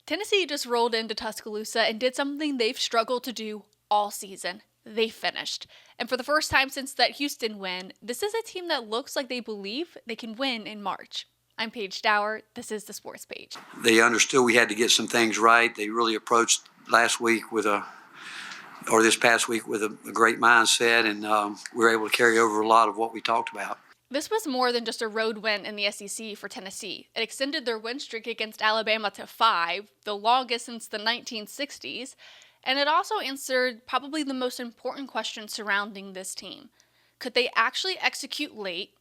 Tennessee just rolled into Tuscaloosa and did something they've struggled to do all season. They finished. And for the first time since that Houston win, this is a team that looks like they believe they can win in March. I'm Paige Dower. This is the Sports Page. They understood we had to get some things right. They really approached this past week with a great mindset, and we were able to carry over a lot of what we talked about. This was more than just a road win in the SEC for Tennessee. It extended their win streak against Alabama to 5, the longest since the 1960s, and it also answered probably the most important question surrounding this team. Could they actually execute late,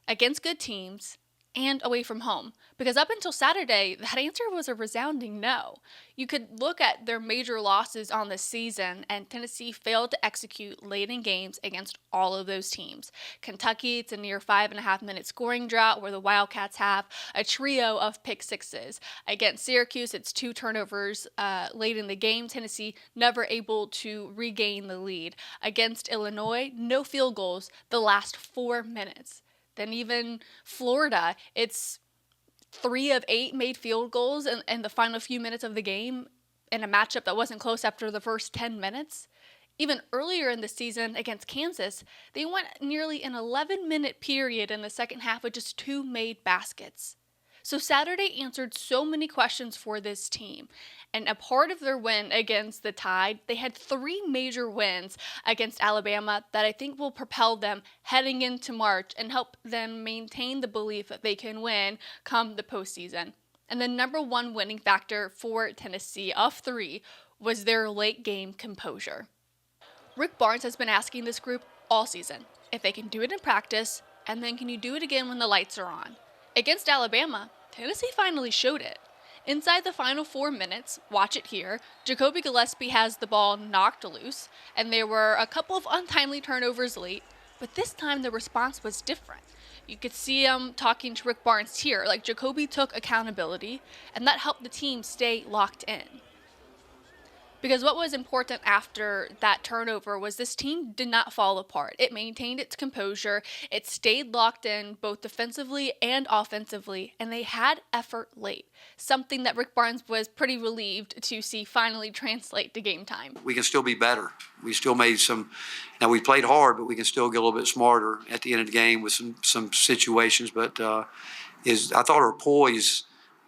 against good teams, and away from home? Because up until Saturday, that answer was a resounding no. You could look at their major losses on the season, and Tennessee failed to execute late in games against all of those teams. Kentucky, it's a near 5.5-minute scoring drought where the Wildcats have a trio of pick sixes. Against Syracuse, it's 2 turnovers late in the game. Tennessee never able to regain the lead. Against Illinois, no field goals the last 4 minutes. Then even Florida, it's 3 of 8 made field goals in the final few minutes of the game in a matchup that wasn't close after the first 10 minutes. Even earlier in the season against Kansas, they went nearly an 11-minute period in the second half with just 2 made baskets. So Saturday answered so many questions for this team. And a part of their win against the Tide, they had 3 major wins against Alabama that I think will propel them heading into March and help them maintain the belief that they can win come the postseason. And the number one winning factor for Tennessee of 3 was their late game composure. Rick Barnes has been asking this group all season if they can do it in practice, and then can you do it again when the lights are on? Against Alabama, Tennessee finally showed it. Inside the final 4 minutes, watch it here, Jacoby Gillespie has the ball knocked loose, and there were a couple of untimely turnovers late, but this time the response was different. You could see him talking to Rick Barnes here, like Jacoby took accountability, and that helped the team stay locked in. Because what was important after that turnover was this team did not fall apart. It maintained its composure. It stayed locked in both defensively and offensively, and they had effort late, something that Rick Barnes was pretty relieved to see finally translate to game time. We can still be better. We still made now we played hard, but we can still get a little bit smarter at the end of the game with some situations. But I thought our poise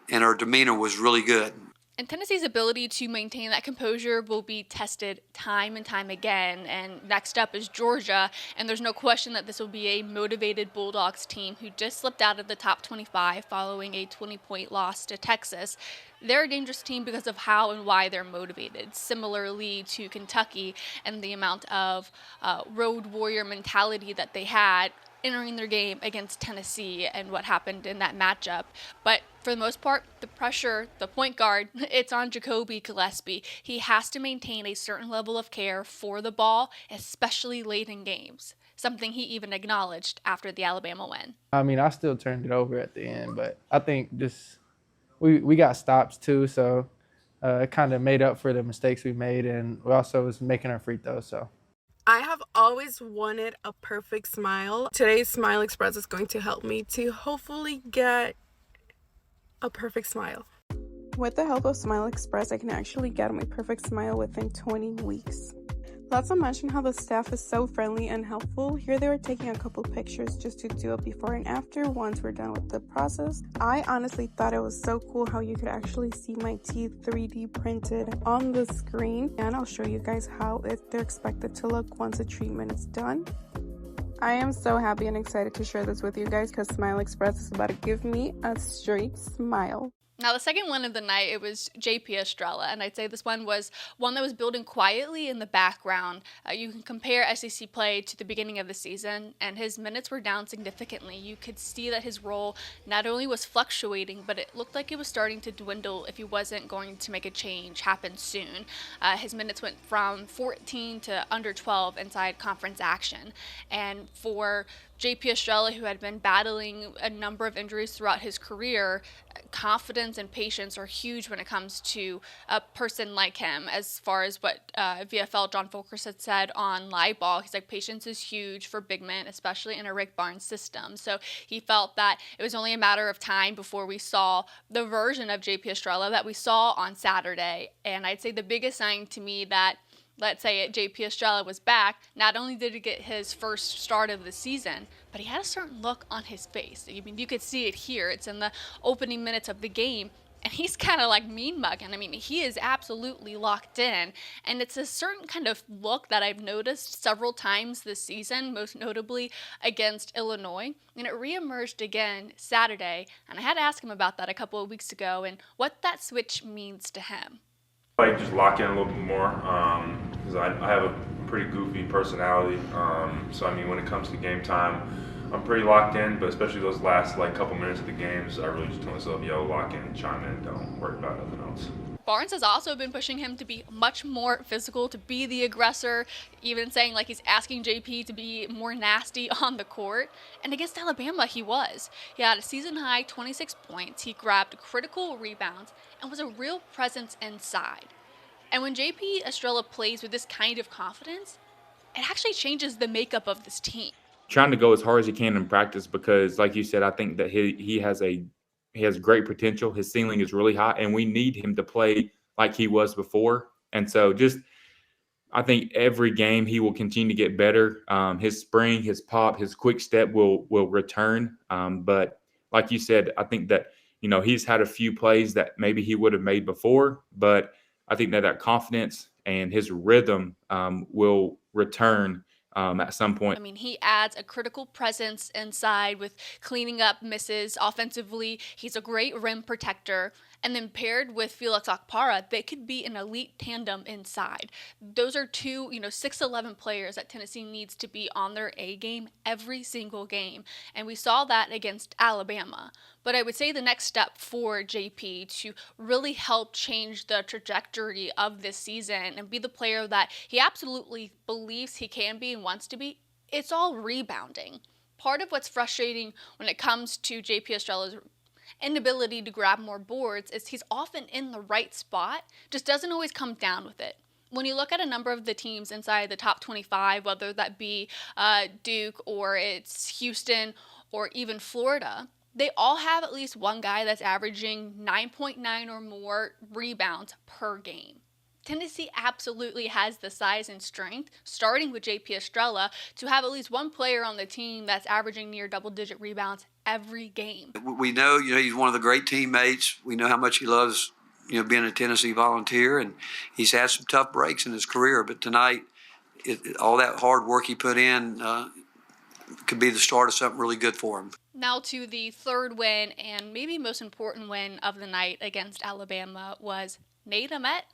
and our demeanor was really good. And Tennessee's ability to maintain that composure will be tested time and time again. And next up is Georgia, and there's no question that this will be a motivated Bulldogs team who just slipped out of the top 25 following a 20-point loss to Texas. They're a dangerous team because of how and why they're motivated, similarly to Kentucky and the amount of road warrior mentality that they had entering their game against Tennessee and what happened in that matchup. But for the most part, the pressure, the point guard, it's on Jacoby Gillespie. He has to maintain a certain level of care for the ball, especially late in games, something he even acknowledged after the Alabama win. I mean, I still turned it over at the end, but I think we got stops too, so it kind of made up for the mistakes we made, and we also was making our free throws, so. I have always wanted a perfect smile. Today's Smile Express is going to help me to hopefully get a perfect smile. With the help of Smile Express, I can actually get my perfect smile within 20 weeks. Not to mention how the staff is so friendly and helpful. Here they were taking a couple pictures just to do a before and after once we're done with the process. I honestly thought it was so cool how you could actually see my teeth 3D printed on the screen. And I'll show you guys how they're expected to look once the treatment is done. I am so happy and excited to share this with you guys because Smile Express is about to give me a straight smile. Now, the second one of the night, it was JP Estrella, and I'd say this one was one that was building quietly in the background. You can compare SEC play to the beginning of the season, and his minutes were down significantly. You could see that his role not only was fluctuating, but it looked like it was starting to dwindle if he wasn't going to make a change happen soon. His minutes went from 14 to under 12 inside conference action, and for JP Estrella, who had been battling a number of injuries throughout his career, confidence and patience are huge when it comes to a person like him. As far as what VFL John Folkers had said on Live Ball, he's like, patience is huge for big men, especially in a Rick Barnes system. So he felt that it was only a matter of time before we saw the version of JP Estrella that we saw on Saturday. And I'd say the biggest sign to me that, let's say, JP Estrella was back, not only did he get his first start of the season, but he had a certain look on his face. I mean, you could see it here. It's in the opening minutes of the game, and he's kind of like mean mugging. I mean, he is absolutely locked in, and it's a certain kind of look that I've noticed several times this season, most notably against Illinois, and it reemerged again Saturday, and I had to ask him about that a couple of weeks ago and what that switch means to him. Like just lock in a little bit more because I have a pretty goofy personality. So I mean, when it comes to game time, I'm pretty locked in. But especially those last couple minutes of the games, I really just tell myself, "Yo, lock in, chime in, don't worry about nothing else." Barnes has also been pushing him to be much more physical, to be the aggressor, even saying like he's asking JP to be more nasty on the court. And against Alabama, he was. He had a season-high 26 points. He grabbed critical rebounds and was a real presence inside. And when JP Estrella plays with this kind of confidence, it actually changes the makeup of this team. Trying to go as hard as he can in practice because, like you said, I think that he has great potential. His ceiling is really high, and we need him to play like he was before. And so I think every game he will continue to get better. His spring, his pop, his quick step will return. But like you said, I think that, he's had a few plays that maybe he would have made before, but I think that confidence and his rhythm will return at some point. I mean, he adds a critical presence inside with cleaning up misses offensively. He's a great rim protector. And then paired with Felix Okpara, they could be an elite tandem inside. Those are two, 6'11" players that Tennessee needs to be on their A game every single game. And we saw that against Alabama. But I would say the next step for JP to really help change the trajectory of this season and be the player that he absolutely believes he can be and wants to be, it's all rebounding. Part of what's frustrating when it comes to JP Estrella's inability to grab more boards is he's often in the right spot, just doesn't always come down with it. When you look at a number of the teams inside the top 25, whether that be Duke or it's Houston or even Florida, they all have at least one guy that's averaging 9.9 or more rebounds per game. Tennessee absolutely has the size and strength, starting with JP Estrella, to have at least one player on the team that's averaging near double-digit rebounds every game. We know, he's one of the great teammates. We know how much he loves, being a Tennessee Volunteer, and he's had some tough breaks in his career. But tonight, all that hard work he put in could be the start of something really good for him. Now to the third win, and maybe most important win of the night against Alabama, was Nate Ament.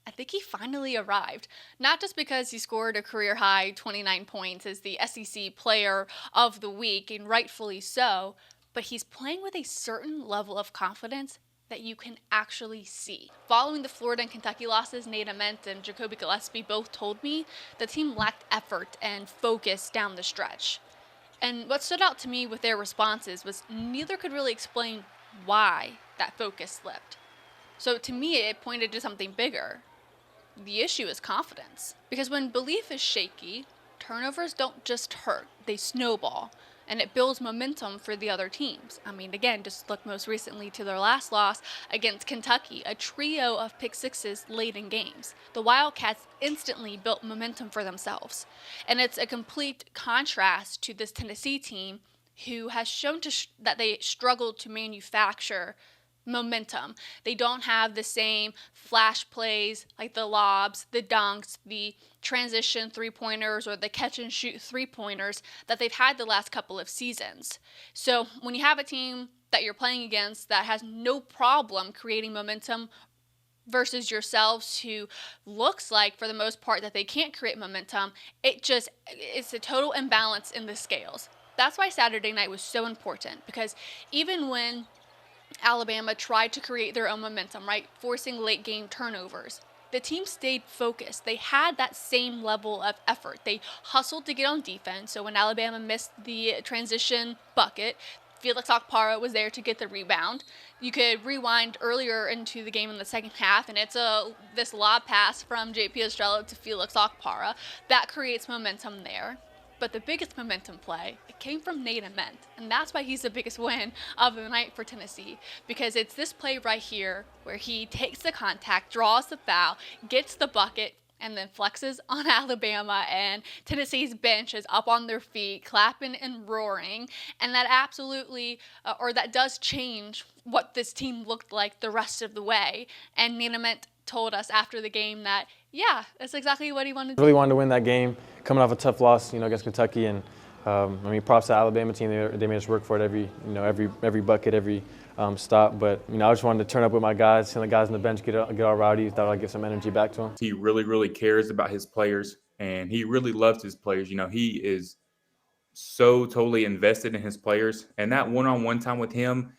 I think he finally arrived, not just because he scored a career-high 29 points as the SEC Player of the Week, and rightfully so, but he's playing with a certain level of confidence that you can actually see. Following the Florida and Kentucky losses, Nate Ament and Jacoby Gillespie both told me the team lacked effort and focus down the stretch. And what stood out to me with their responses was neither could really explain why that focus slipped. So to me, it pointed to something bigger. The issue is confidence. Because when belief is shaky, turnovers don't just hurt, they snowball. And it builds momentum for the other teams. I mean, again, just look most recently to their last loss against Kentucky, a trio of pick sixes late in games. The Wildcats instantly built momentum for themselves. And it's a complete contrast to this Tennessee team who has shown that they struggled to manufacture momentum. They don't have the same flash plays like the lobs, the dunks, the transition three-pointers, or the catch-and-shoot three-pointers that they've had the last couple of seasons. So when you have a team that you're playing against that has no problem creating momentum versus yourselves who looks like for the most part that they can't create momentum, it's a total imbalance in the scales. That's why Saturday night was so important, because even when Alabama tried to create their own momentum, right, forcing late game turnovers, the team stayed focused. They had that same level of effort. They hustled to get on defense. So when Alabama missed the transition bucket, Felix Okpara was there to get the rebound. You could rewind earlier into the game in the second half, and it's this lob pass from JP Estrella to Felix Okpara. That creates momentum there. But the biggest momentum play, it came from Nate Ament, and that's why he's the biggest win of the night for Tennessee, because it's this play right here where he takes the contact, draws the foul, gets the bucket, and then flexes on Alabama, and Tennessee's bench is up on their feet, clapping and roaring, and that absolutely, that does change what this team looked like the rest of the way. And Nate Ament told us after the game that, yeah, that's exactly what he wanted to do. Really wanted to win that game, coming off a tough loss, against Kentucky, and props to the Alabama team. They made us work for it every bucket, every stop. But I just wanted to turn up with my guys, seeing the guys on the bench get all rowdy. Thought I'd give some energy back to them. He really, really cares about his players, and he really loves his players. He is so totally invested in his players, and that one-on-one time with him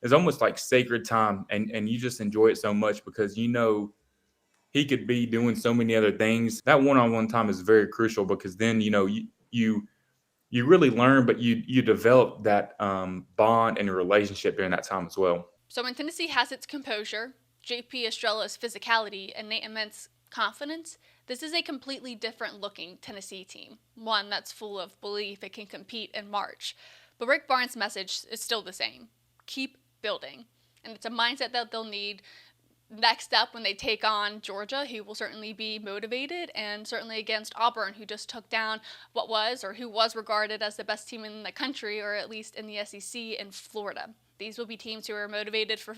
is almost like sacred time, and you just enjoy it so much because he could be doing so many other things. That one-on-one time is very crucial because then you really learn, but you develop that bond and a relationship during that time as well. So when Tennessee has its composure, JP Estrella's physicality, and Nate Ament's confidence, this is a completely different looking Tennessee team, one that's full of belief it can compete and march. But Rick Barnes' message is still the same: keep building. And it's a mindset that they'll need next up when they take on Georgia, who will certainly be motivated, and certainly against Auburn, who just took down who was regarded as the best team in the country, or at least in the SEC, in Florida. These will be teams who are motivated for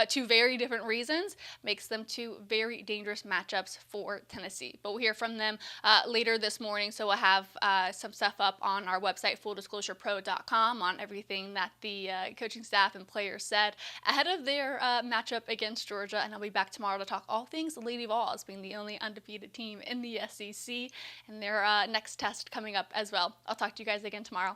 two very different reasons. Makes them two very dangerous matchups for Tennessee. But we'll hear from them later this morning, so we'll have some stuff up on our website, fulldisclosurepro.com, on everything that the coaching staff and players said ahead of their matchup against Georgia. And I'll be back tomorrow to talk all things Lady Vols, being the only undefeated team in the SEC, and their next test coming up as well. I'll talk to you guys again tomorrow.